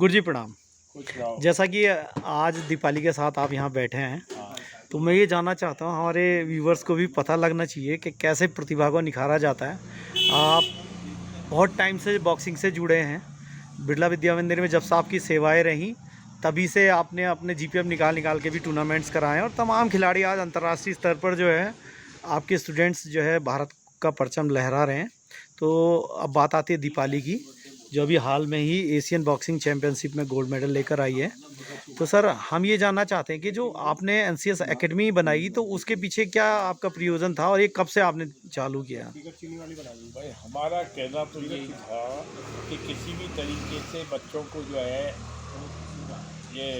गुरुजी प्रणाम। जैसा कि आज दीपाली के साथ आप यहाँ बैठे हैं, तो मैं ये जानना चाहता हूँ, हमारे व्यूवर्स को भी पता लगना चाहिए कि कैसे प्रतिभा को निखारा जाता है। आप बहुत टाइम से बॉक्सिंग से जुड़े हैं। बिरला विद्या मंदिर में जब से आपकी सेवाएं रहीं, तभी से आपने अपने जीपीएफ निकाल के भी टूर्नामेंट्स कराए हैं और तमाम खिलाड़ी आज अंतर्राष्ट्रीय स्तर पर जो है आपके स्टूडेंट्स जो है भारत का परचम लहरा रहे हैं। तो अब बात आती है दीपाली की, जो अभी हाल में ही एशियन बॉक्सिंग चैंपियनशिप में गोल्ड मेडल लेकर आई है। तो सर, हम ये जानना चाहते हैं कि जो आपने एनसीएस एकेडमी बनाई, तो उसके पीछे क्या आपका प्रयोजन था और ये कब से आपने चालू किया? भाई, हमारा कहना तो यही था कि किसी भी तरीके से बच्चों को जो है ये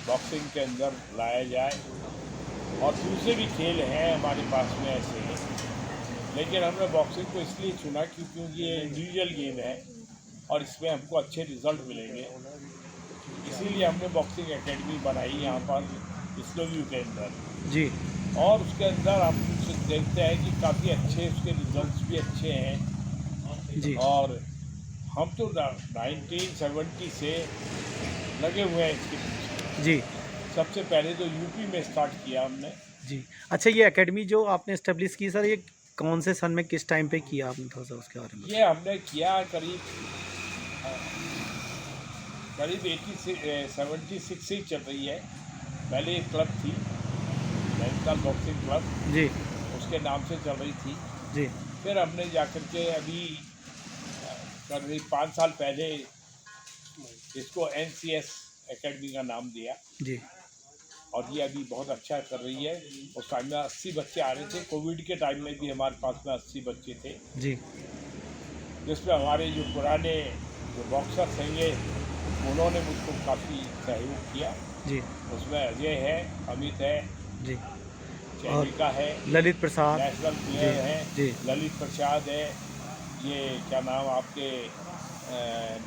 बॉक्सिंग के अंदर लाया जाए, और दूसरे भी खेल हैं हमारे पास में ऐसे, लेकिन हमने बॉक्सिंग को इसलिए चुना क्योंकि ये इंडिविजुअल गेम है और इसमें हमको अच्छे रिजल्ट मिलेंगे। इसीलिए हमने बॉक्सिंग एकेडमी बनाई यहाँ पर स्नोव्यू के अंदर जी। और उसके अंदर हम देखते हैं कि काफ़ी अच्छे उसके रिजल्ट्स भी अच्छे हैं जी। और हम तो 1970 से लगे हुए हैं इसके पीछे। जी। सबसे पहले तो यूपी में स्टार्ट किया हमने। जी। अच्छा, ये एकेडमी जो आपने इस्टेब्लिश की सर, ये कौन से सन में, किस टाइम पे किया आपने, थोड़ा सा उसके बारे में? ये हमने किया करीब 76 से ही चल रही है। पहले एक क्लब थी, नैनीताल बॉक्सिंग क्लब जी, उसके नाम से चल रही थी। जी, फिर हमने जाकर के अभी करीब 5 साल पहले इसको एनसीएस एकेडमी का नाम दिया जी, और ये अभी बहुत अच्छा कर रही है। उस टाइम में 80 बच्चे आ रहे थे, कोविड के टाइम में भी हमारे पास में 80 बच्चे थे, जी, जिसमें हमारे जो पुराने जो बॉक्सर्स हैं उन्होंने मुझको काफ़ी सहयोग किया। जी, उसमें अजय है, अमित है, जी, चैनिका है, ललित प्रसाद, नेशनल प्लेयर जी, हैं, जी, ललित प्रसाद है, ये क्या नाम आपके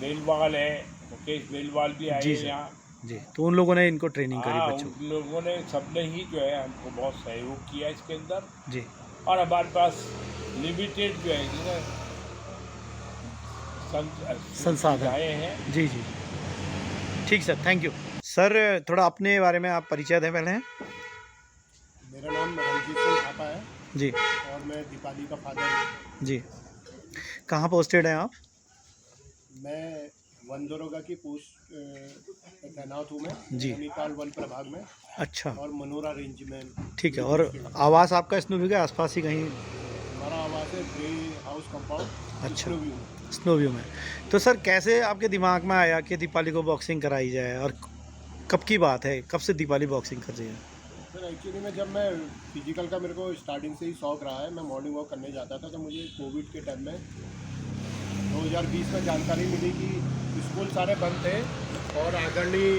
बेलवाल है, मुकेश बेलवाल भी आए जी हैं सर, यहाँ। जी। तो उन लोगों ने इनको ट्रेनिंग करी हाँ, बच्चों को? उन लोगों ने सबने ही जो है हमको बहुत सहयोग किया इसके अंदर। जी। और हमारे पास लिमिटेड जो है ना संसाधन हैं। जी, जी। ठीक सर, थैंक यू सर। थोड़ा अपने बारे में आप परिचय दें पहले। मेरा नाम रणजीत सिंह थापा है जी, और मैं दीपाली का फादर हूँ। जी। कहाँ पोस्टेड हैं आप? मैं वन दरोगा की पोस्ट तैनात हूँ मैं जी। नैनीताल वन प्रभाग में। अच्छा, और मनोरा रेंज में। ठीक है। और आवास आपका स्नोव्यू के आसपास ही कहीं? हमारा आवास है ग्रे हाउस कंपाउंड। अच्छा, स्नोव्यू। स्नोव्यू में। तो सर, कैसे आपके दिमाग में आया कि दीपाली को बॉक्सिंग कराई जाए, और कब की बात है, कब से दीपाली बॉक्सिंग कर रही है? सर एक्चुअली में जब मैं फिजिकल का मेरे को स्टार्टिंग से ही शौक रहा है, मैं मॉर्निंग वॉक करने जाता था, तो मुझे कोविड के टाइम में 2020 में जानकारी मिली कि स्कूल सारे बंद थे और आदरणीय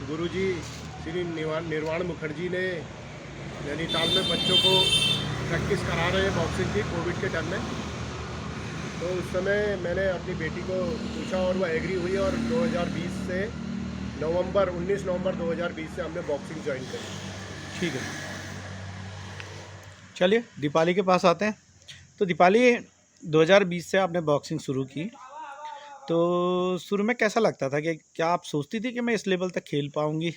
गुरुजी श्री निर्वाण मुखर्जी ने नैनीताल में बच्चों को प्रैक्टिस करा रहे हैं बॉक्सिंग की कोविड के टाइम में। तो उस समय मैंने अपनी बेटी को पूछा और वह एग्री हुई और 2020 से 19 नवंबर 2020 से हमने बॉक्सिंग ज्वाइन करी। ठीक है, चलिए दीपाली के पास आते हैं। तो दीपाली, 2020 से आपने बॉक्सिंग शुरू की, तो शुरू में कैसा लगता था? कि क्या आप सोचती थी कि मैं इस लेवल तक खेल पाऊंगी?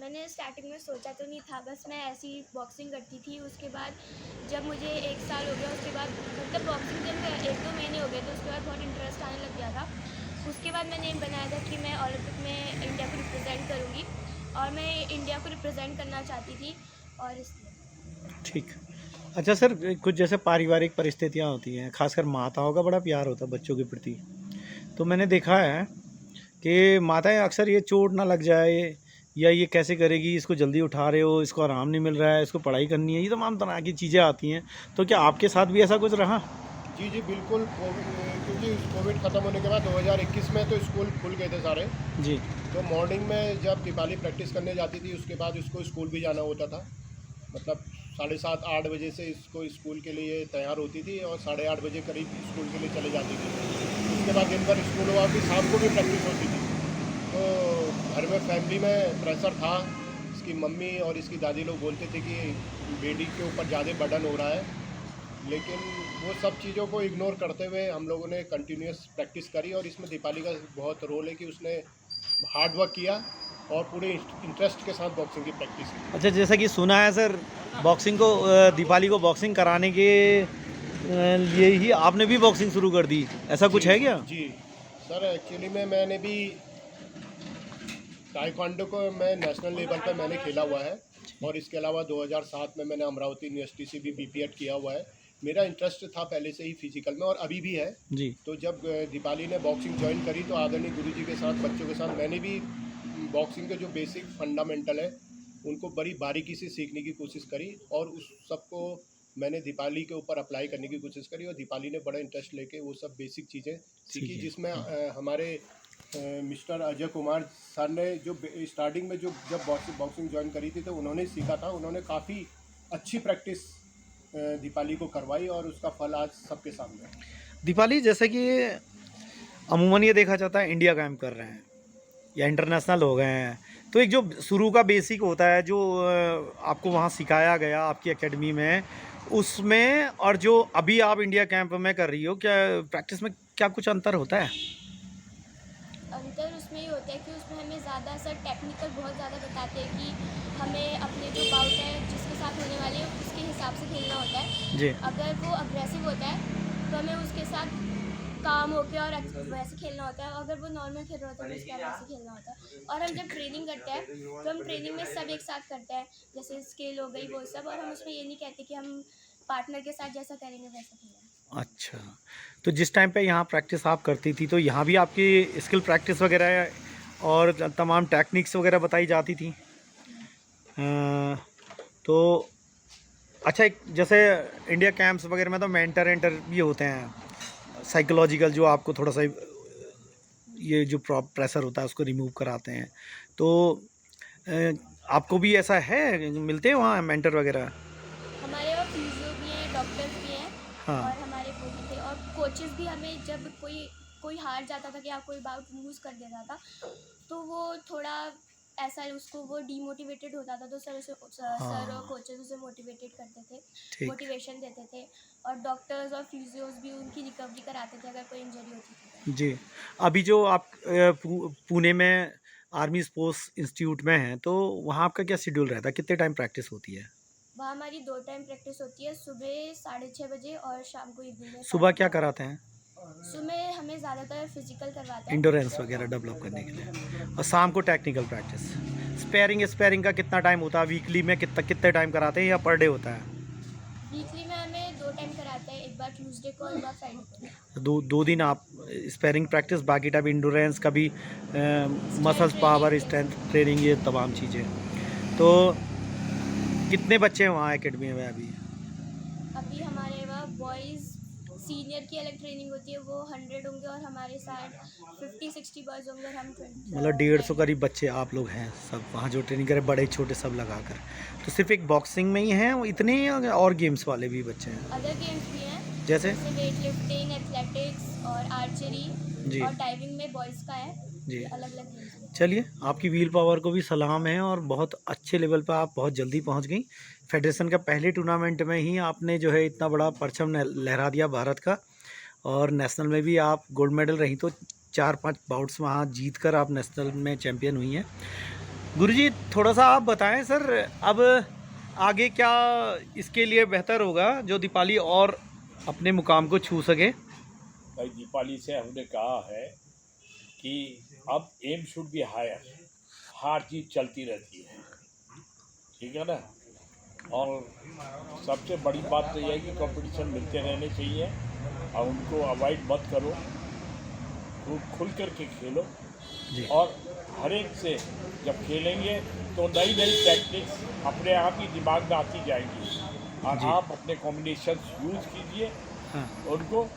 मैंने स्टार्टिंग में सोचा तो नहीं था, बस मैं ऐसी बॉक्सिंग करती थी। उसके बाद जब मुझे 1 साल हो गया, उसके बाद मतलब बॉक्सिंग जब 1-2 महीने हो गए, तो उसके बाद बहुत इंटरेस्ट आने लग गया था। उसके बाद मैंने एम बनाया था कि मैं ओलंपिक में इंडिया को रिप्रेजेंट करूँगी और मैं इंडिया को रिप्रेजेंट करना चाहती थी। और ठीक। अच्छा सर, कुछ जैसे पारिवारिक परिस्थितियाँ होती हैं, खासकर माताओं का बड़ा प्यार होता है बच्चों के प्रति। तो मैंने देखा है कि माताएं अक्सर ये चोट ना लग जाए, या ये कैसे करेगी, इसको जल्दी उठा रहे हो, इसको आराम नहीं मिल रहा है, इसको पढ़ाई करनी है, ये तमाम तरह की चीज़ें आती हैं। तो क्या आपके साथ भी ऐसा कुछ रहा? जी जी बिल्कुल। क्योंकि कोविड ख़त्म होने के बाद 2021 में तो स्कूल खुल गए थे सारे। जी, तो मॉर्निंग में जब दीपाली प्रैक्टिस करने जाती थी, उसके बाद उसको स्कूल भी जाना होता था। मतलब 7:30-8 बजे से इसको स्कूल के लिए तैयार होती थी और 8:30 बजे करीब स्कूल के लिए चले जाती थी। उसके बाद दिन भर स्कूल हुआ, फिर शाम को भी प्रैक्टिस होती थी। तो घर में फैमिली में प्रेशर था। इसकी मम्मी और इसकी दादी लोग बोलते थे कि बेटी के ऊपर ज़्यादा बर्डन हो रहा है, लेकिन वो सब चीज़ों को इग्नोर करते हुए हम लोगों ने कंटिन्यूस प्रैक्टिस करी, और इसमें दीपाली का बहुत रोल है कि उसने हार्ड वर्क किया और पूरे इंटरेस्ट के साथ बॉक्सिंग की प्रैक्टिस की। अच्छा, जैसा कि सुना है सर, बॉक्सिंग को दीपाली को बॉक्सिंग कराने के लिए ही आपने भी बॉक्सिंग शुरू कर दी, ऐसा कुछ है क्या? जी सर, एक्चुअली में मैंने भी ताइक्वांडो को मैं नेशनल लेवल पर मैंने खेला हुआ है, और इसके अलावा 2007 में मैंने अमरावती यूनिवर्सिटी से भी बीपीएड किया हुआ है। मेरा इंटरेस्ट था पहले से ही फिजिकल में, और अभी भी है जी। तो जब दीपाली ने बॉक्सिंग ज्वाइन करी तो आदरणीय गुरुजी के साथ, बच्चों के साथ मैंने भी बॉक्सिंग के जो बेसिक फंडामेंटल है उनको बड़ी बारीकी से सीखने की कोशिश करी, और उस सबको मैंने दीपाली के ऊपर अप्लाई करने की कोशिश करी, और दीपाली ने बड़ा इंटरेस्ट लेके वो सब बेसिक चीज़ें सीखी, जिसमें हमारे मिस्टर अजय कुमार सर ने जो स्टार्टिंग में जब बॉक्सिंग ज्वाइन करी थी तो उन्होंने सीखा था, उन्होंने काफ़ी अच्छी प्रैक्टिस दीपाली को करवाई, और उसका फल आज सबके सामने है। दीपाली, जैसे कि अमूमन ये देखा जाता है इंडिया कैंप कर रहे हैं या इंटरनेशनल हो गए हैं, तो एक जो शुरू का बेसिक होता है जो आपको वहाँ सिखाया गया आपकी एकेडमी में, उसमें और जो अभी आप इंडिया कैंप में कर रही हो, क्या प्रैक्टिस में क्या कुछ अंतर होता है? अंतर उसमें ये होता है कि उसमें हमें ज़्यादा सर टेक्निकल बहुत ज़्यादा बताते हैं कि हमें अपने जो बाउट है जिसके साथ होने वाले है उसके हिसाब से खेलना होता है जी। अगर वो अग्रेसिव होता है तो हमें उसके साथ काम होकर और वैसे खेलना होता है, अगर वो नॉर्मल खेल रहा होता है तो उसके वैसे खेलना होता है। और हम जब ट्रेनिंग करते हैं तो हम ट्रेनिंग में सब एक साथ करते हैं, जैसे स्केल हो गई वो सब, और हम उसमें ये नहीं कहते कि हम पार्टनर के साथ जैसा करेंगे वैसा खेलेंगे। अच्छा, तो जिस टाइम पे यहाँ प्रैक्टिस आप करती थी तो यहाँ भी आपकी स्किल प्रैक्टिस वगैरह और तमाम टेक्निक्स वगैरह बताई जाती थी? तो अच्छा, एक जैसे इंडिया कैंप्स वगैरह में तो मेंटर भी होते हैं साइकोलॉजिकल, जो आपको थोड़ा सा ये जो प्रेशर होता है उसको रिमूव कराते हैं, तो आपको भी ऐसा है, मिलते हैं वहाँ मेंटर वगैरह? हमारे वहाँ फिजियो भी हैं, डॉक्टर्स भी हैं। हाँ। और हमारे वो भी थे, और कोचेस भी हमें जब कोई हार जाता था या कोई बाउट लूज़ कर देता था तो वो थोड़ा ऐसा उसको वो डीमोटिवेटेड होता था, तो सर और कोचेस उसे मोटिवेटेड करते थे, मोटिवेशन देते थे, और डॉक्टर्स और फिजियोज भी उनकी रिकवरी कराते थे अगर कोई इंजरी होती थी। जी। अभी जो आप पुणे में आर्मी स्पोर्ट्स इंस्टीट्यूट में हैं, तो वहाँ आपका क्या शेड्यूल रहता है, कितने टाइम प्रैक्टिस होती है? वहाँ हमारी 2 टाइम प्रैक्टिस होती है, सुबह 6:30 बजे और शाम को इवनिंग में। सुबह क्या कराते हैं? सुबह हमें ज़्यादातर फिजिकल करवाते हैं, इंडोरेंस वगैरह डेवलप करने के लिए, और शाम को टेक्निकल प्रैक्टिस। स्पेयरिंग का कितना टाइम होता है वीकली में, कितने टाइम कराते हैं या पर डे होता है? वीकली में हमें 2 टाइम कराते हैं, एक बार ट्यूसडे को और एक बार फ्राइडे को। दो दिन आप स्पेयरिंग प्रैक्टिस, बाकी टाइम इंडोरेंस, कभी मसल्स पावर, स्ट्रेंथ ट्रेनिंग, ये तमाम चीज़ें। तो कितने बच्चे हैं वहाँ एकेडमी में अभी? अभी हमारे वहाँ बॉयज़ सीनियर की अलग ट्रेनिंग होती है, वो 100 होंगे, और हमारे साथ 50-60 बॉयज़ होंगे, और हम 20 मतलब 150 करीब बच्चे आप लोग हैं सब वहाँ जो ट्रेनिंग करें, बड़े छोटे सब लगाकर। तो सिर्फ एक बॉक्सिंग में ही हैं इतने, और गेम्स वाले भी बच्चे हैं? अदर गेम्स भी हैं, जैसे वेट लिफ्टिंग, एथलेटिक्स और आर्चरी जी। और डाइविंग में बॉयज़ का है जी। अलग अलग गेम्स हैं। चलिए, आपकी व्हील पावर को भी सलाम है, और बहुत अच्छे लेवल पर आप बहुत जल्दी पहुंच गई। फेडरेशन का पहले टूर्नामेंट में ही आपने जो है इतना बड़ा परचम लहरा दिया भारत का, और नेशनल में भी आप गोल्ड मेडल रही, तो 4-5 बाउट्स वहाँ जीत कर आप नेशनल में चैम्पियन हुई हैं। गुरुजी, थोड़ा सा आप बताएं सर, अब आगे क्या इसके लिए बेहतर होगा जो दीपाली और अपने मुकाम को छू सके? भाई, दीपाली से हमने कहा है कि अब एम शुड बी हायर, हार जीत चलती रहती है, ठीक है ना। और सबसे बड़ी बात तो यह है कि कंपटीशन मिलते रहने चाहिए, और उनको अवॉइड मत करो, खुल कर के खेलो जी। और हर एक से जब खेलेंगे तो नई नई टेक्निक्स अपने आप ही दिमाग में आती जाएंगी, और आप अपने कॉम्बिनेशन यूज़ कीजिए। हाँ। उनको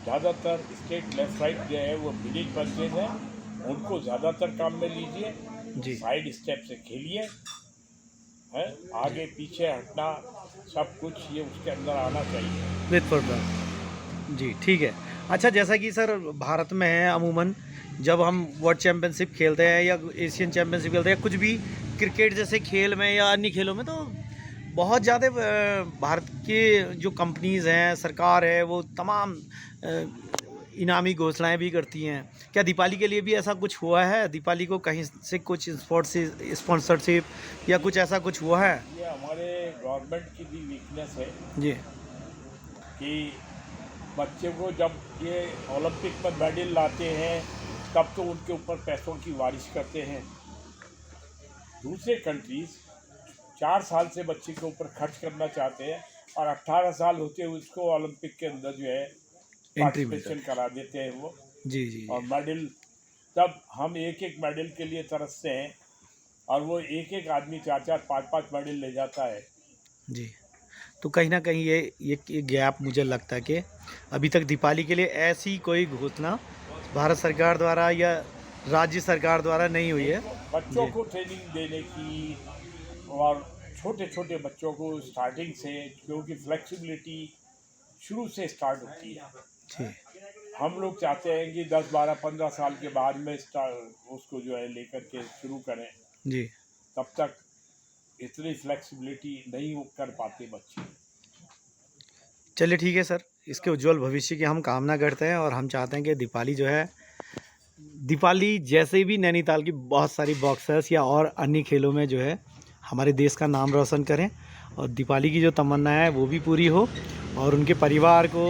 ज़्यादातर स्टेट लेफ्ट राइट जो है वो विलेज बच्चे हैं, उनको ज़्यादातर काम में लीजिए जी। साइड स्टेप से खेलिए, है आगे पीछे हटना सब कुछ ये उसके अंदर आना चाहिए। विद फॉर जी, ठीक है। अच्छा, जैसा कि सर भारत में है अमूमन जब हम वर्ल्ड चैम्पियनशिप खेलते हैं या एशियन चैम्पियनशिप खेलते हैं, कुछ भी क्रिकेट जैसे खेल में या अन्य खेलों में, तो बहुत ज़्यादा भारत के जो कंपनीज़ हैं, सरकार है, वो तमाम इनामी घोषणाएं भी करती हैं। क्या दीपावली के लिए भी ऐसा कुछ हुआ है? दीपावली को कहीं से कुछ स्पॉन्सरशिप या कुछ ऐसा कुछ हुआ है? ये हमारे गवर्नमेंट की भी वीकनेस है जी कि बच्चे को जब ये ओलंपिक में मेडल लाते हैं तब तो उनके ऊपर पैसों की बारिश करते हैं। दूसरे कंट्रीज़ 4 साल से बच्चे के ऊपर खर्च करना चाहते हैं और 18 साल होते हुए उसको ओलंपिक के अंदर जो है पार्टिसिपेशन करा देते हैं वो। जी जी और मेडल, तब हम एक एक मेडल के लिए तरसते हैं और वो एक एक आदमी 4-4, 5-5 मेडल ले जाता है। जी। तो कहीं ना कहीं ये गैप मुझे लगता है कि अभी तक दीपावली के लिए ऐसी कोई घोषणा भारत सरकार द्वारा या राज्य सरकार द्वारा नहीं हुई है। बच्चों को ट्रेनिंग देने की और छोटे छोटे बच्चों को स्टार्टिंग से, क्योंकि फ्लेक्सिबिलिटी शुरू से स्टार्ट होती है। जी हम लोग चाहते हैं कि 10, 12, 15 साल के बाद में उसको जो है लेकर के शुरू करें। जी तब तक इतनी फ्लेक्सिबिलिटी नहीं कर पाते बच्चे। चलिए ठीक है सर, इसके उज्जवल भविष्य की हम कामना करते हैं और हम चाहते हैं कि दीपावली जो है, दीपावली जैसे भी नैनीताल की बहुत सारी बॉक्सर्स या और अन्य खेलों में जो है हमारे देश का नाम रोशन करें और दीपावली की जो तमन्ना है वो भी पूरी हो और उनके परिवार को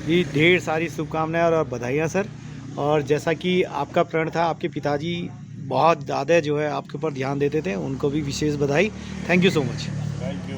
भी ढेर सारी शुभकामनाएं और बधाइयाँ सर। और जैसा कि आपका प्रण था, आपके पिताजी बहुत ज़्यादा जो है आपके ऊपर ध्यान देते थे, उनको भी विशेष बधाई। Thank you so much. Thank you.